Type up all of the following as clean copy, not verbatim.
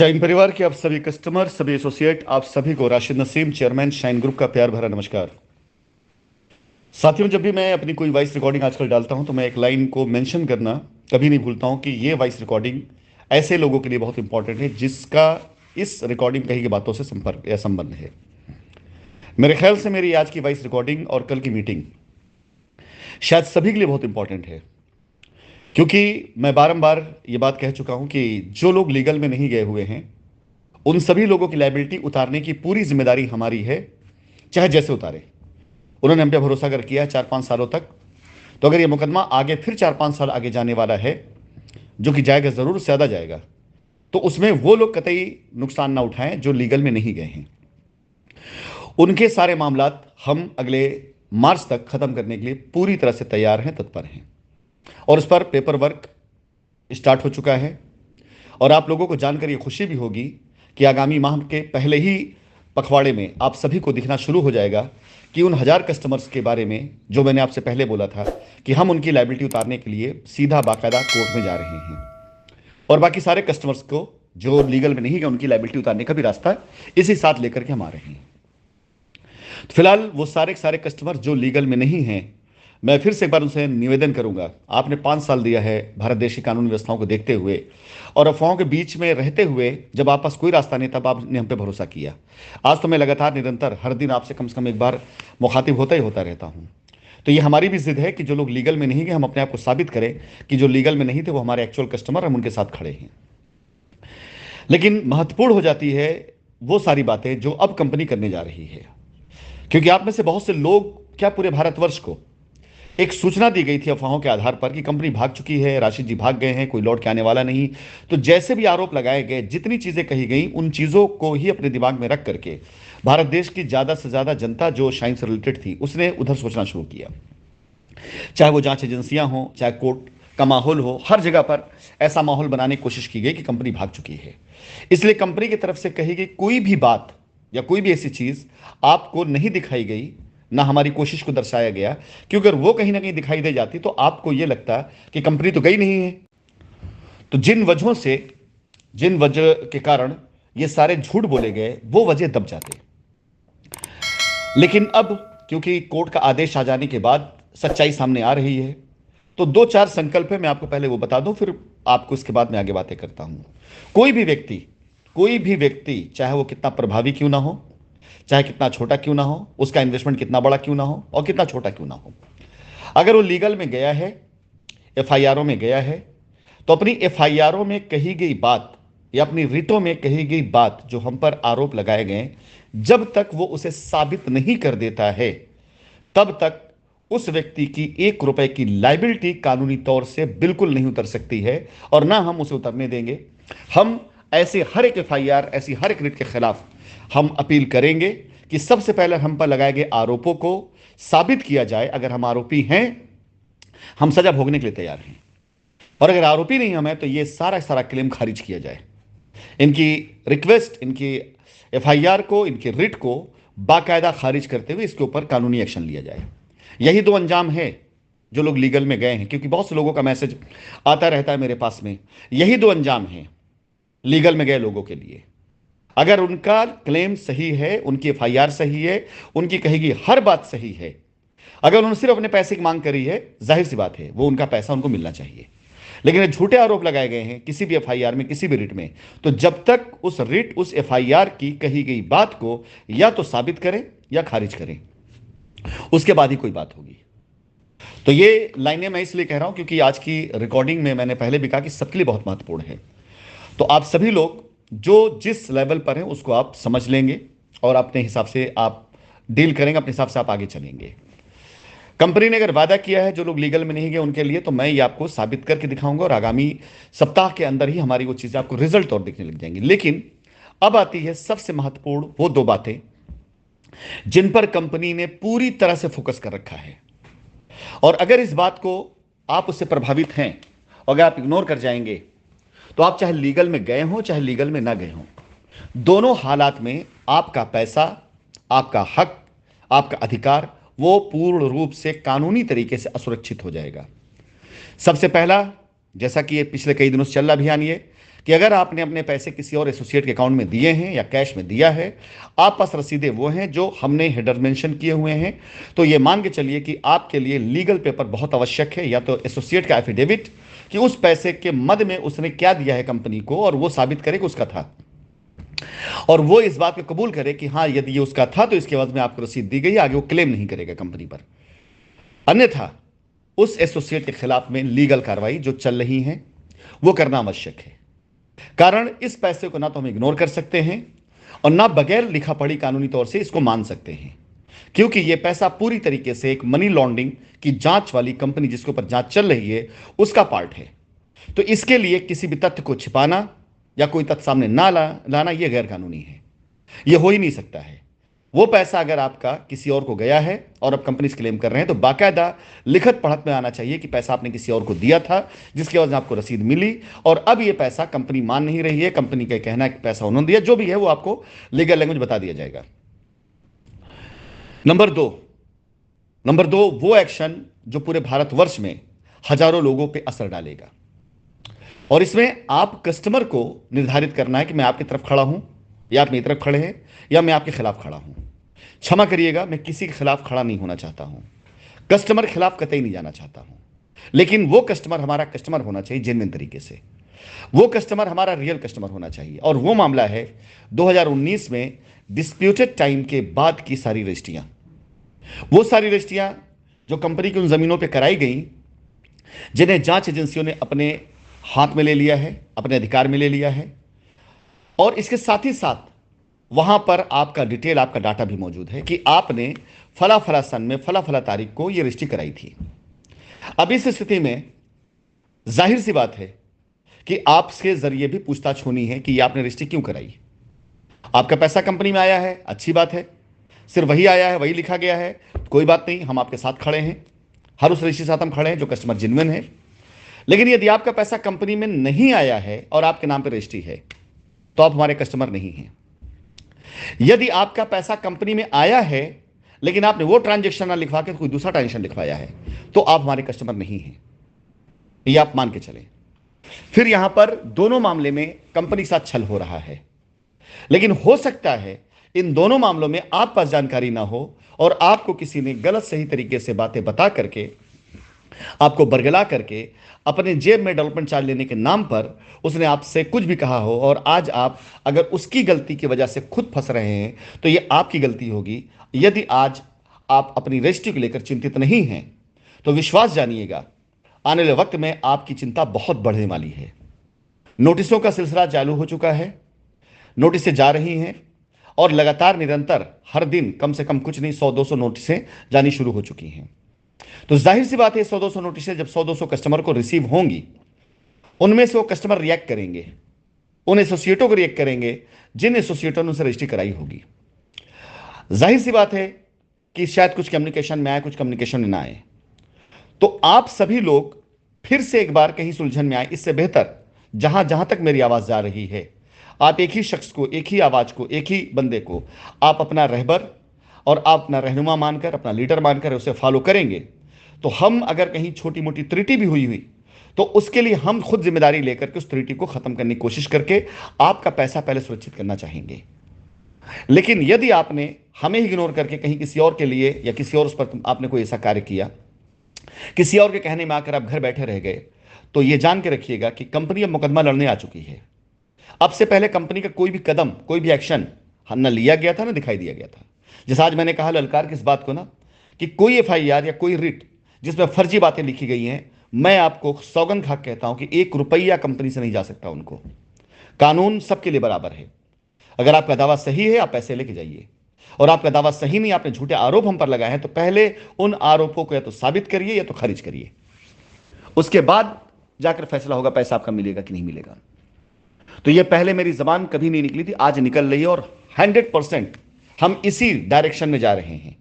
Shine परिवार के आप सभी कस्टमर, सभी एसोसिएट, आप सभी को Rashid Naseem, chairman shine group का प्यार भरा नमस्कार। साथियों, जब भी मैं अपनी कोई वॉइस रिकॉर्डिंग आजकल डालता हूं तो मैं एक लाइन को मेंशन करना कभी नहीं भूलता हूं कि ये वॉइस रिकॉर्डिंग ऐसे लोगों के लिए बहुत इंपॉर्टेंट है जिसका इस रिकॉर्डिंग कही की बातों से संपर्क या संबंध है। मेरे ख्याल से मेरी आज की वॉइस रिकॉर्डिंग और कल की मीटिंग शायद सभी के लिए बहुत इंपॉर्टेंट है, क्योंकि मैं बारंबार ये बात कह चुका हूं कि जो लोग लीगल में नहीं गए हुए हैं उन सभी लोगों की लायबिलिटी उतारने की पूरी जिम्मेदारी हमारी है, चाहे जैसे उतारे। उन्होंने हम पे भरोसा कर किया 4-5 सालों तक, तो अगर ये मुकदमा आगे फिर 4-5 साल आगे जाने वाला है, जो कि जाएगा जरूर, ज्यादा जाएगा, तो उसमें वो लोग कतई नुकसान ना उठाएं जो लीगल में नहीं गए हैं। उनके सारे मामलात हम अगले मार्च तक खत्म करने के लिए पूरी तरह से तैयार हैं, तत्पर हैं, और उस पर पेपर वर्क स्टार्ट हो चुका है। और आप लोगों को जानकर ये खुशी भी होगी कि आगामी माह के पहले ही पखवाड़े में आप सभी को दिखना शुरू हो जाएगा कि उन 1000 कस्टमर्स के बारे में जो मैंने आपसे पहले बोला था कि हम उनकी लायबिलिटी उतारने के लिए सीधा बाकायदा कोर्ट में जा रहे हैं, और बाकी सारे कस्टमर्स को जो लीगल में नहीं गए उनकी लायबिलिटी उतारने का भी रास्ता इसी साथ लेकर के हम आ रहे हैं। तो फिलहाल वो सारे सारे कस्टमर जो लीगल में नहीं हैं, मैं फिर से एक बार उनसे निवेदन करूंगा, आपने 5 साल दिया है भारत देश की कानून व्यवस्थाओं को देखते हुए और अफवाहों के बीच में रहते हुए, जब आप पास कोई रास्ता नहीं तब आपने हम पे भरोसा किया। आज तो मैं लगातार निरंतर हर दिन आपसे कम से कम एक बार मुखातिब होता ही होता रहता हूं। तो ये हमारी भी जिद है कि जो लोग लीगल में नहीं गए, हम अपने आप को साबित करें कि जो लीगल में नहीं थे वो हमारे एक्चुअल कस्टमर, हम उनके साथ खड़े हैं। लेकिन महत्वपूर्ण हो जाती है वो सारी बातें जो अब कंपनी करने जा रही है, क्योंकि आप में से बहुत से लोग, क्या पूरे भारतवर्ष को एक सूचना दी गई थी अफवाहों के आधार पर कि कंपनी भाग चुकी है, राशिद जी भाग गए हैं, कोई लौट के आने वाला नहीं। तो जैसे भी आरोप लगाए गए, जितनी चीजें कही गई, उन चीजों को ही अपने दिमाग में रख करके भारत देश की ज्यादा से ज्यादा जनता जो शाइन से रिलेटेड थी उसने उधर सोचना शुरू किया। चाहे वो जांच एजेंसियां हों, चाहे कोर्ट का माहौल हो, हर जगह पर ऐसा माहौल बनाने की कोशिश की गई कि कंपनी भाग चुकी है। इसलिए कंपनी की तरफ से कही गई कोई भी बात या कोई भी ऐसी चीज आपको नहीं दिखाई गई, ना हमारी कोशिश को दर्शाया गया, क्योंकि अगर वो कहीं ना कहीं दिखाई दे जाती तो आपको यह लगता कि कंपनी तो गई नहीं है। तो जिन वजह के कारण ये सारे झूठ बोले गए, वो वजह दब जाते। लेकिन अब क्योंकि कोर्ट का आदेश आ जाने के बाद सच्चाई सामने आ रही है, तो 2-4 संकल्प है, मैं आपको पहले वो बता दूं, फिर आपको इसके बाद में आगे बातें करता हूं। कोई भी व्यक्ति चाहे वो कितना प्रभावी क्यों ना हो, चाहे कितना छोटा क्यों ना हो, उसका इन्वेस्टमेंट कितना बड़ा क्यों ना हो और कितना छोटा क्यों ना हो, अगर वो लीगल में गया है, एफआईआरओ में गया है, तो अपनी एफआईआरओ में कही गई बात या अपनी रिटों में कही गई बात, जो हम पर आरोप लगाए गए, जब तक वो उसे साबित नहीं कर देता है, तब तक उस व्यक्ति की 1 रुपए की लायबिलिटी कानूनी तौर से बिल्कुल नहीं उतर सकती है, और ना हम उसे उतरने देंगे। हम ऐसे हर एक एफआईआर, ऐसी हर एक रिट के खिलाफ हम अपील करेंगे कि सबसे पहले हम पर लगाए गए आरोपों को साबित किया जाए। अगर हम आरोपी हैं, हम सजा भोगने के लिए तैयार हैं, और अगर आरोपी नहीं हम हैं तो ये सारा सारा क्लेम खारिज किया जाए। इनकी रिक्वेस्ट, इनकी एफआईआर को, इनके रिट को बाकायदा खारिज करते हुए इसके ऊपर कानूनी एक्शन लिया जाए। यही 2 अंजाम है जो लोग लीगल में गए हैं, क्योंकि बहुत से लोगों का मैसेज आता रहता है मेरे पास में। यही 2 अंजाम हैं लीगल में गए लोगों के लिए। अगर उनका क्लेम सही है, उनकी एफआईआर सही है, उनकी कहेगी हर बात सही है, अगर उन्होंने सिर्फ अपने पैसे की मांग करी है, जाहिर सी बात है वो उनका पैसा उनको मिलना चाहिए। लेकिन झूठे आरोप लगाए गए हैं किसी भी एफआईआर में, किसी भी रिट में, तो जब तक उस रिट, उस एफआईआर की कही गई बात को या तो साबित करें या खारिज करें, उसके बाद ही कोई बात होगी। तो ये लाइनें मैं इसलिए कह रहा हूं क्योंकि आज की रिकॉर्डिंग में मैंने पहले भी कहा कि सबके लिए बहुत महत्वपूर्ण है। तो आप सभी लोग जो जिस लेवल पर हैं उसको आप समझ लेंगे और अपने हिसाब से आप डील करेंगे, अपने हिसाब से आप आगे चलेंगे। कंपनी ने अगर वादा किया है जो लोग लीगल में नहीं गए उनके लिए, तो मैं ये आपको साबित करके दिखाऊंगा, और आगामी सप्ताह के अंदर ही हमारी वो चीजें आपको रिजल्ट और दिखने लग जाएंगी। लेकिन अब आती है सबसे महत्वपूर्ण वो 2 बातें जिन पर कंपनी ने पूरी तरह से फोकस कर रखा है, और अगर इस बात को आप उससे प्रभावित हैं और अगर आप इग्नोर कर जाएंगे, तो आप चाहे लीगल में गए हों चाहे लीगल में ना गए हों, दोनों हालात में आपका पैसा, आपका हक, आपका अधिकार वो पूर्ण रूप से कानूनी तरीके से असुरक्षित हो जाएगा। सबसे पहला, जैसा कि ये पिछले कई दिनों से चल रहा अभियान, ये कि अगर आपने अपने पैसे किसी और एसोसिएट के अकाउंट में दिए हैं या कैश में दिया है, आप पास रसीदें वो हैं जो हमने हेडर मेंशन किए हुए हैं, तो ये मान के चलिए कि आपके लिए लीगल पेपर बहुत आवश्यक है, या तो एसोसिएट का एफिडेविट कि उस पैसे के मद में उसने क्या दिया है कंपनी को, और वो साबित करे कि उसका था, और वो इस बात को कबूल करे कि हाँ यदि ये उसका था तो इसके बाद में आपको रसीद दी गई, आगे वो क्लेम नहीं करेगा कंपनी पर। अन्यथा उस एसोसिएट के खिलाफ में लीगल कार्रवाई जो चल रही है वो करना आवश्यक है। कारण इस पैसे को ना तो हम इग्नोर कर सकते हैं और ना बगैर लिखा पढ़ी कानूनी तौर से इसको मान सकते हैं, क्योंकि यह पैसा पूरी तरीके से एक मनी लॉन्ड्रिंग की जांच वाली कंपनी जिसके ऊपर जांच चल रही है उसका पार्ट है। तो इसके लिए किसी भी तथ्य को छिपाना या कोई तथ्य सामने लाना यह गैर कानूनी है, यह हो ही नहीं सकता है। वो पैसा अगर आपका किसी और को गया है और अब कंपनी क्लेम कर रहे हैं तो बाकायदा लिखत पढ़त में आना चाहिए कि पैसा आपने किसी और को दिया था, जिसकी वजह से आपको रसीद मिली, और अब ये पैसा कंपनी मान नहीं रही है, कंपनी का कहना है कि पैसा उन्होंने दिया, जो भी है वो आपको लीगल लैंग्वेज बता दिया जाएगा। नंबर दो वो एक्शन जो पूरे भारतवर्ष में हजारों लोगों पर असर डालेगा, और इसमें आप कस्टमर को निर्धारित करना है कि मैं आपकी तरफ खड़ा हूं या आप मेरी तरफ खड़े हैं या मैं आपके खिलाफ खड़ा हूं। क्षमा करिएगा, मैं किसी के खिलाफ खड़ा नहीं होना चाहता हूं, कस्टमर के खिलाफ कतई नहीं जाना चाहता हूं, लेकिन वो कस्टमर हमारा कस्टमर होना चाहिए जेन्युइन तरीके से, वो कस्टमर हमारा रियल कस्टमर होना चाहिए। और वो मामला है 2019 में डिस्प्यूटेड टाइम के बाद की सारी रजिस्ट्रियां, वो सारी रजिस्ट्रियां जो कंपनी की उन जमीनों पर कराई गई जिन्हें जांच एजेंसियों ने अपने हाथ में ले लिया है, अपने अधिकार में ले लिया है, और इसके साथ ही साथ वहां पर आपका डिटेल, आपका डाटा भी मौजूद है कि आपने फला फला सन में फला फला तारीख को यह रजिस्ट्री कराई थी। अब इस स्थिति में जाहिर सी बात है कि आपके जरिए भी पूछताछ होनी है कि यह आपने रजिस्ट्री क्यों कराई। आपका पैसा कंपनी में आया है, अच्छी बात है, सिर्फ वही आया है, वही लिखा गया है, कोई बात नहीं, हम आपके साथ खड़े हैं, हर उस रजिस्ट्री के साथ हम खड़े हैं जो कस्टमर जेन्युइन है। लेकिन यदि आपका पैसा कंपनी में नहीं आया है और आपके नाम पर रजिस्ट्री है तो आप हमारे कस्टमर नहीं हैं। यदि आपका पैसा कंपनी में आया है लेकिन आपने वो ट्रांजैक्शन ना लिखवा के कोई दूसरा ट्रांजैक्शन लिखवाया है तो आप हमारे कस्टमर नहीं हैं, ये आप मान के चलें। फिर यहां पर दोनों मामले में कंपनी के साथ छल हो रहा है, लेकिन हो सकता है इन दोनों मामलों में आप पास जानकारी ना हो और आपको किसी ने गलत सही तरीके से बातें बता करके, आपको बरगला करके, अपने जेब में डेवलपमेंट चार्ज लेने के नाम पर उसने आपसे कुछ भी कहा हो, और आज आप अगर उसकी गलती की वजह से खुद फंस रहे हैं तो यह आपकी गलती होगी। यदि आज आप अपनी रजिस्ट्री को लेकर चिंतित नहीं हैं तो विश्वास जानिएगा आने वाले वक्त में आपकी चिंता बहुत बढ़ने वाली है। नोटिसों का सिलसिला चालू हो चुका है, नोटिसें जा रही हैं और लगातार निरंतर हर दिन कम से कम कुछ नहीं 100-200 नोटिसें जानी शुरू हो चुकी हैं। तो जाहिर सी बात है 100-200 नोटिसें जब 100-200 कस्टमर को रिसीव होंगी, उनमें से वो कस्टमर रिएक्ट करेंगे, उन एसोसिएटों को रिएक्ट करेंगे जिन एसोसिएटों ने उनसे रजिस्ट्री कराई होगी। जाहिर सी बात है कि शायद कुछ कम्युनिकेशन में आए, कुछ कम्युनिकेशन में ना आए, तो आप सभी लोग फिर से एक बार कहीं सुलझन में आए। इससे बेहतर जहां तक मेरी आवाज जा रही है, आप एक ही शख्स को, एक ही आवाज को, एक ही बंदे को आप अपना रहबर और आप अपना रहनुमा मानकर, अपना लीडर मानकर उसे फॉलो करेंगे तो हम अगर कहीं छोटी मोटी त्रुटि भी हुई तो उसके लिए हम खुद जिम्मेदारी लेकर के उस त्रुटि को खत्म करने की कोशिश करके आपका पैसा पहले सुरक्षित करना चाहेंगे। लेकिन यदि आपने हमें इग्नोर करके कहीं किसी और के लिए या किसी और उस पर आपने कोई ऐसा कार्य किया, किसी और के कहने में आकर आप घर बैठे रह गए, तो यह जान के रखिएगा कि कंपनी अब मुकदमा लड़ने आ चुकी है। अब से पहले कंपनी का कोई भी कदम, कोई भी एक्शन न लिया गया था, न दिखाई दिया गया था। जैसा आज मैंने कहा ललकार किस बात को ना, कि कोई एफआईआर या कोई रिट जिसमें फर्जी बातें लिखी गई हैं, मैं आपको सौगंध खा कहता हूं कि 1 रुपया कंपनी से नहीं जा सकता उनको। कानून सबके लिए बराबर है। अगर आपका दावा सही है आप पैसे लेके जाइए, और आपका दावा सही नहीं, आपने झूठे आरोप हम पर लगाए हैं, तो पहले उन आरोपों को या तो साबित करिए या तो खारिज करिए, उसके बाद जाकर फैसला होगा पैसा आपका मिलेगा कि नहीं मिलेगा। तो यह पहले मेरी जबान कभी नहीं निकली थी, आज निकल रही है, और 100% हम इसी डायरेक्शन में जा रहे हैं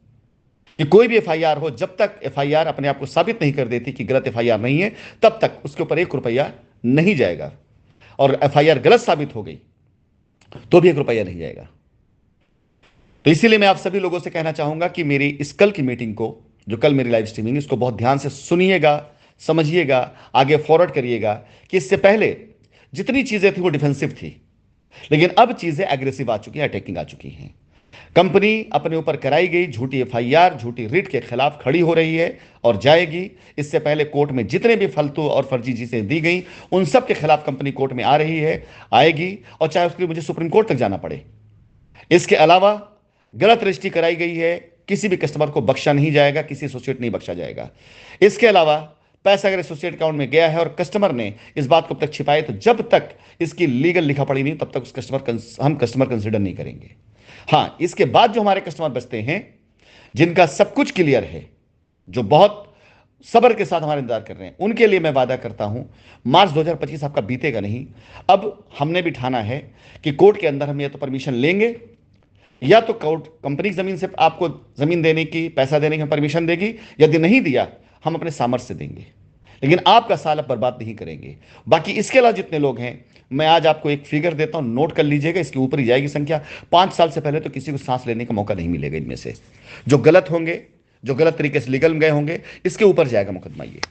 कि कोई भी एफआईआर हो, जब तक एफआईआर अपने आप को साबित नहीं कर देती कि गलत एफआईआर नहीं है, तब तक उसके ऊपर 1 रुपया नहीं जाएगा, और एफआईआर गलत साबित हो गई तो भी 1 रुपया नहीं जाएगा। तो इसीलिए मैं आप सभी लोगों से कहना चाहूंगा कि मेरी इस कल की मीटिंग को, जो कल मेरी लाइव स्ट्रीमिंग, इसको बहुत ध्यान से सुनिएगा, समझिएगा, आगे फॉरवर्ड करिएगा कि इससे पहले जितनी चीजें थी वो डिफेंसिव थी, लेकिन अब चीजें एग्रेसिव आ चुकी हैं, अटैकिंग आ चुकी हैं। कंपनी अपने ऊपर कराई गई झूठी एफआईआर, झूठी रिट के खिलाफ खड़ी हो रही है और जाएगी। इससे पहले कोर्ट में जितने भी फालतू और फर्जी चीजें दी गई, उन सब के खिलाफ कंपनी कोर्ट में आ रही है, आएगी, और चाहे उसके लिए मुझे सुप्रीम कोर्ट तक जाना पड़े। इसके अलावा गलत रजिस्ट्री कराई गई है, किसी भी कस्टमर को बख्शा नहीं जाएगा, किसी एसोसिएट नहीं बख्शा जाएगा। इसके अलावा पैसा अगर एसोसिएट अकाउंट में गया है और कस्टमर ने इस बात को अब तक छिपाई, तो जब तक इसकी लीगल लिखा पड़ी नहीं, तब तक उस हम कस्टमर कंसिडर नहीं करेंगे। हां, इसके बाद जो हमारे कस्टमर बचते हैं, जिनका सब कुछ क्लियर है, जो बहुत सब्र के साथ हमारा इंतजार कर रहे हैं, उनके लिए मैं वादा करता हूं, मार्च 2025 आपका बीतेगा नहीं। अब हमने भी ठाना है कि कोर्ट के अंदर हम या तो परमिशन लेंगे, या तो कोर्ट कंपनी की जमीन से आपको जमीन देने की, पैसा देने की परमिशन देगी। यदि नहीं दिया, हम अपने सामर्थ्य से देंगे, लेकिन आपका साल अब बर्बाद नहीं करेंगे। बाकी इसके अलावा जितने लोग हैं, मैं आज आपको एक फिगर देता हूं, नोट कर लीजिएगा, इसके ऊपर ही जाएगी संख्या। 5 साल से पहले तो किसी को सांस लेने का मौका नहीं मिलेगा इनमें से। जो गलत होंगे, जो गलत तरीके से लीगल में गए होंगे, इसके ऊपर जाएगा मुकदमा ये।